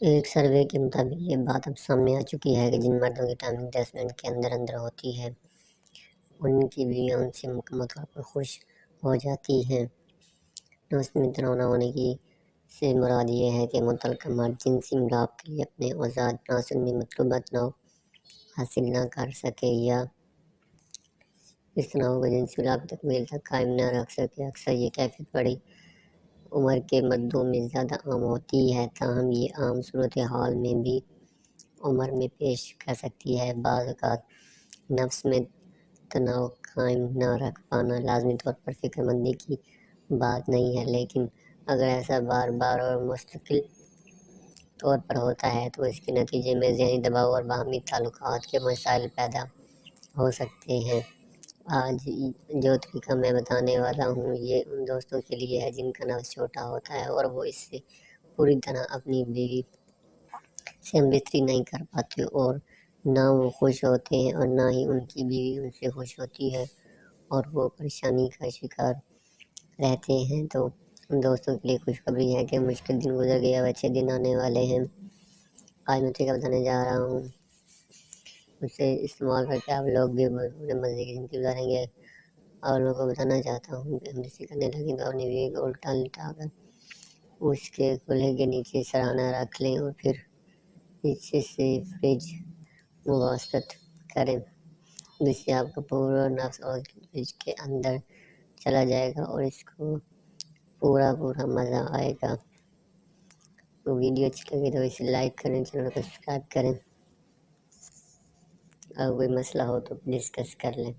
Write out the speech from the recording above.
ایک سروے کے مطابق یہ بات اب سامنے آ چکی ہے کہ جن مردوں کی ٹائمنگ 10 منٹ کے اندر اندر ہوتی ہے ان کی بیویاں ان سے مکمل طور پر خوش ہو جاتی ہیں۔ نفس میں تنوع ہونے کی سے مراد یہ ہے کہ متعلقہ مرد جنسی ملاپ کے لیے اپنے اوزار تناسل میں مطلوبہ تناؤ حاصل نہ کر سکے یا اس تناؤ کو جنسی ملاپ کی تکمیل تک قائم نہ رکھ سکے۔ اکثر یہ کیفیت بڑی عمر کے مردوں میں زیادہ عام ہوتی ہے، تاہم یہ عام صورتحال میں بھی عمر میں پیش کر سکتی ہے۔ بعض اوقات نفس میں تناؤ قائم نہ رکھ پانا لازمی طور پر فکر مندی کی بات نہیں ہے، لیکن اگر ایسا بار بار اور مستقل طور پر ہوتا ہے تو اس کے نتیجے میں ذہنی دباؤ اور باہمی تعلقات کے مسائل پیدا ہو سکتے ہیں۔ آج جو طریقہ میں بتانے والا ہوں یہ ان دوستوں کے لیے ہے جن کا نفس چھوٹا ہوتا ہے اور وہ اس سے پوری طرح اپنی بیوی سے ہم بستری نہیں کر پاتے، اور نہ وہ خوش ہوتے ہیں اور نہ ہی ان کی بیوی ان سے خوش ہوتی ہے اور وہ پریشانی کا شکار رہتے ہیں۔ تو ان دوستوں کے لیے خوشخبری ہے کہ مشکل دن گزر گیا، اب اچھے دن آنے والے ہیں۔ آج میں طریقہ بتانے جا رہا ہوں، اسے استعمال کر کے آپ لوگ بھی اپنے مزے کی زندگی گزاریں گے۔ اور لوگوں کو بتانا چاہتا ہوں کہ ہم بستری کرنے لگیں تو اپنی بیوی کو الٹا لٹا کر اس کے کولہے کے نیچے سراہنا رکھ لیں اور پھر پیچھے سے فریج مواصلت کریں، جس سے آپ کا پورا نفس اور فریج کے اندر چلا جائے گا اور اس کو پورا مزہ آئے گا۔ تو ویڈیو اچھی لگے تو اسے لائک کریں، چینل کو سبسکرائب کریں، اور کوئی مسئلہ ہو تو ڈسکس کر لیں۔